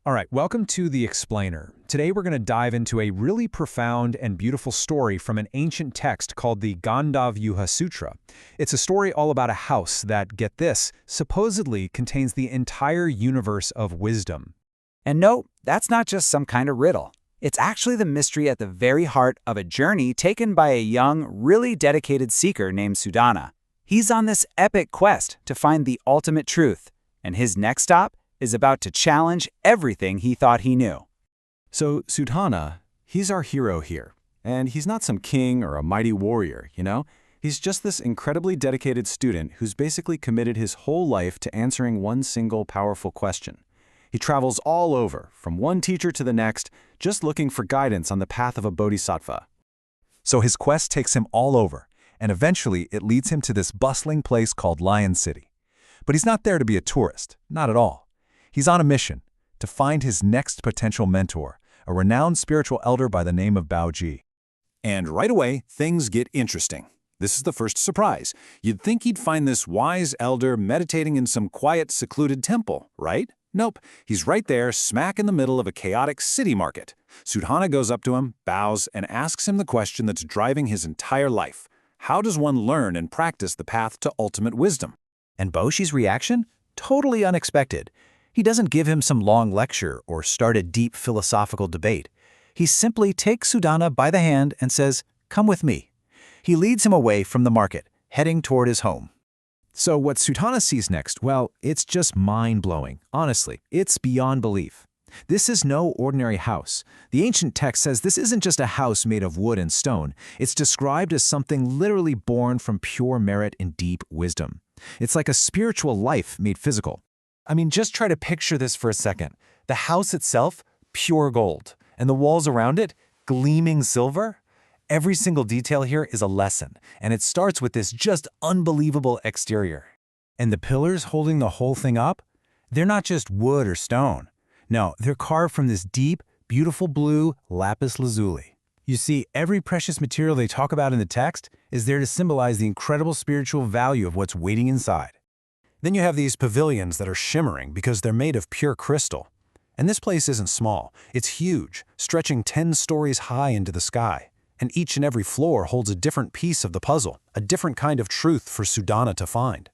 All right, welcome to The Explainer. Today we're going to dive into a really profound and beautiful story from an ancient text called the Gandhavyuha Sutra. It's a story all about a house that, get this, supposedly contains the entire universe of wisdom. And no, that's not just some kind of riddle. It's actually the mystery at the very heart of a journey taken by a young, really dedicated seeker named Sudhana. He's on this epic quest to find the ultimate truth, and his next stop is about to challenge everything he thought he knew. So Sudhana, he's our hero here. And he's not some king or a mighty warrior, you know? He's just this incredibly dedicated student who's basically committed his whole life to answering one single powerful question. He travels all over, from one teacher to the next, just looking for guidance on the path of a bodhisattva. So his quest takes him all over, and eventually it leads him to this bustling place called Lion City. But he's not there to be a tourist, not at all. He's on a mission to find his next potential mentor, a renowned spiritual elder by the name of Baoji. And right away, things get interesting. This is the first surprise. You'd think he'd find this wise elder meditating in some quiet, secluded temple, right? Nope, he's right there, smack in the middle of a chaotic city market. Sudhana goes up to him, bows, and asks him the question that's driving his entire life. How does one learn and practice the path to ultimate wisdom? And Baoji's reaction? Totally unexpected. He doesn't give him some long lecture or start a deep philosophical debate. He simply takes Sudhana by the hand and says, "Come with me." He leads him away from the market, heading toward his home. So what Sudhana sees next, well, it's just mind-blowing. Honestly, it's beyond belief. This is no ordinary house. The ancient text says this isn't just a house made of wood and stone. It's described as something literally born from pure merit and deep wisdom. It's like a spiritual life made physical. I mean, just try to picture this for a second. The house itself, pure gold, and the walls around it, gleaming silver. Every single detail here is a lesson, and it starts with this just unbelievable exterior. And the pillars holding the whole thing up? They're not just wood or stone. No, they're carved from this deep, beautiful blue lapis lazuli. You see, every precious material they talk about in the text is there to symbolize the incredible spiritual value of what's waiting inside. Then you have these pavilions that are shimmering because they're made of pure crystal. And this place isn't small. It's huge, stretching 10 stories high into the sky. And each and every floor holds a different piece of the puzzle, a different kind of truth for Sudhana to find.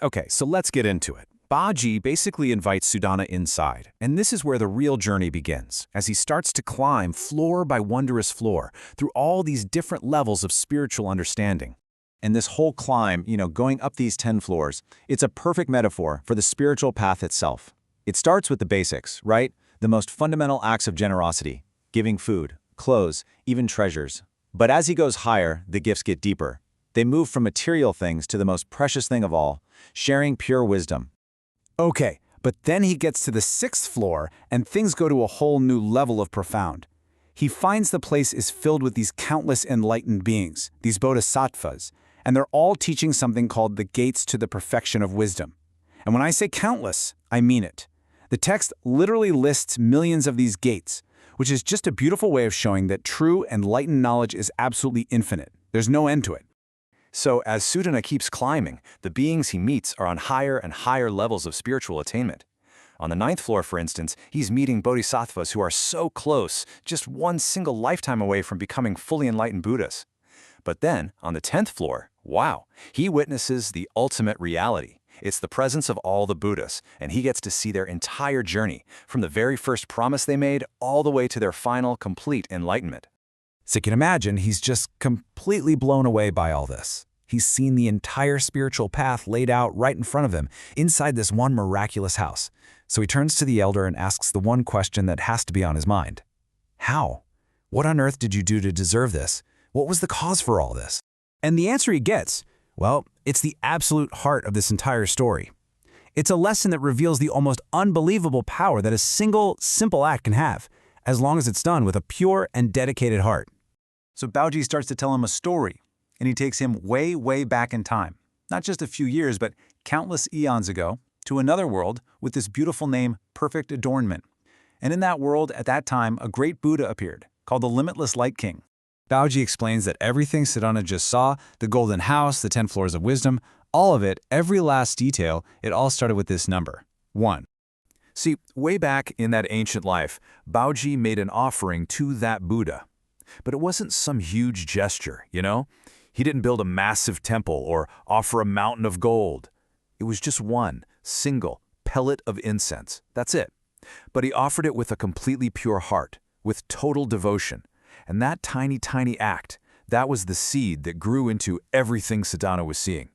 Okay, so let's get into it. Baoji basically invites Sudhana inside, and this is where the real journey begins, as he starts to climb floor by wondrous floor through all these different levels of spiritual understanding. And this whole climb, going up these 10 floors, it's a perfect metaphor for the spiritual path itself. It starts with the basics, right? The most fundamental acts of generosity, giving food, clothes, even treasures. But as he goes higher, the gifts get deeper. They move from material things to the most precious thing of all, sharing pure wisdom. Okay, but then he gets to the 6th floor, and things go to a whole new level of profound. He finds the place is filled with these countless enlightened beings, these bodhisattvas, and they're all teaching something called the gates to the perfection of wisdom. And when I say countless, I mean it. The text literally lists millions of these gates, which is just a beautiful way of showing that true enlightened knowledge is absolutely infinite. There's no end to it. So as Sudhana keeps climbing, the beings he meets are on higher and higher levels of spiritual attainment. On the 9th floor, for instance, he's meeting bodhisattvas who are so close, just one single lifetime away from becoming fully enlightened Buddhas. But then, on the 10th floor, wow, he witnesses the ultimate reality. It's the presence of all the Buddhas, and he gets to see their entire journey, from the very first promise they made all the way to their final, complete enlightenment. So you can imagine he's just completely blown away by all this. He's seen the entire spiritual path laid out right in front of him, inside this one miraculous house. So he turns to the elder and asks the one question that has to be on his mind. How? What on earth did you do to deserve this? What was the cause for all this? And the answer he gets, well, it's the absolute heart of this entire story. It's a lesson that reveals the almost unbelievable power that a single, simple act can have, as long as it's done with a pure and dedicated heart. So Baoji starts to tell him a story, and he takes him way, way back in time. Not just a few years, but countless eons ago, to another world with this beautiful name, Perfect Adornment. And in that world, at that time, a great Buddha appeared, called the Limitless Light King. Baoji explains that everything Sudhana just saw, the golden house, the 10 floors of wisdom, all of it, every last detail, it all started with this number, 1. See, way back in that ancient life, Baoji made an offering to that Buddha. But it wasn't some huge gesture, you know? He didn't build a massive temple or offer a mountain of gold. It was just one single pellet of incense. That's it. But he offered it with a completely pure heart, with total devotion. And that tiny, tiny act, that was the seed that grew into everything Sudhana was seeing.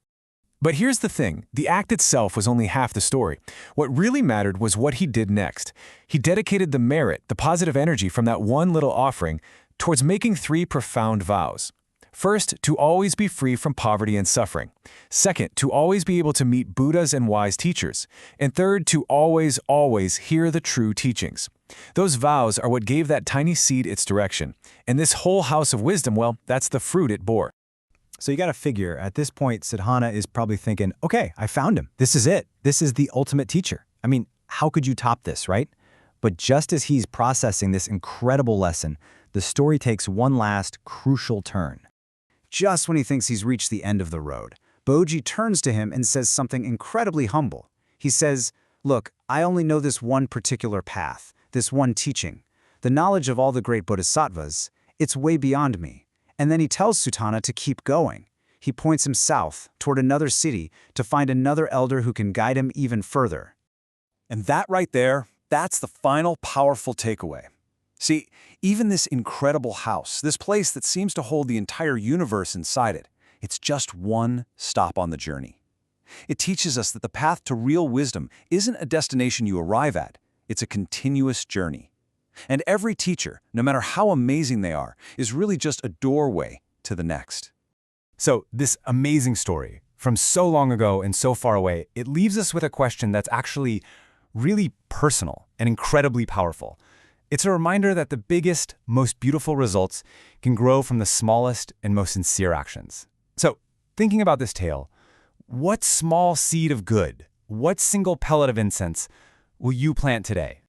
But here's the thing, the act itself was only half the story. What really mattered was what he did next. He dedicated the merit, the positive energy from that one little offering, towards making 3 profound vows. First, to always be free from poverty and suffering. Second, to always be able to meet Buddhas and wise teachers. And third, to always, always hear the true teachings. Those vows are what gave that tiny seed its direction. And this whole house of wisdom, well, that's the fruit it bore. So you got to figure, at this point, Sudhana is probably thinking, okay, I found him. This is it. This is the ultimate teacher. I mean, how could you top this, right? But just as he's processing this incredible lesson, the story takes one last crucial turn. Just when he thinks he's reached the end of the road, Boji turns to him and says something incredibly humble. He says, look, I only know this one particular path, this one teaching. The knowledge of all the great bodhisattvas, it's way beyond me. And then he tells Sudhana to keep going. He points him south, toward another city, to find another elder who can guide him even further. And that right there, that's the final powerful takeaway. See, even this incredible house, this place that seems to hold the entire universe inside it, it's just one stop on the journey. It teaches us that the path to real wisdom isn't a destination you arrive at, it's a continuous journey. And every teacher, no matter how amazing they are, is really just a doorway to the next. So this amazing story, from so long ago and so far away, it leaves us with a question that's actually really personal and incredibly powerful. It's a reminder that the biggest, most beautiful results can grow from the smallest and most sincere actions. So, thinking about this tale, what small seed of good, what single pellet of incense will you plant today?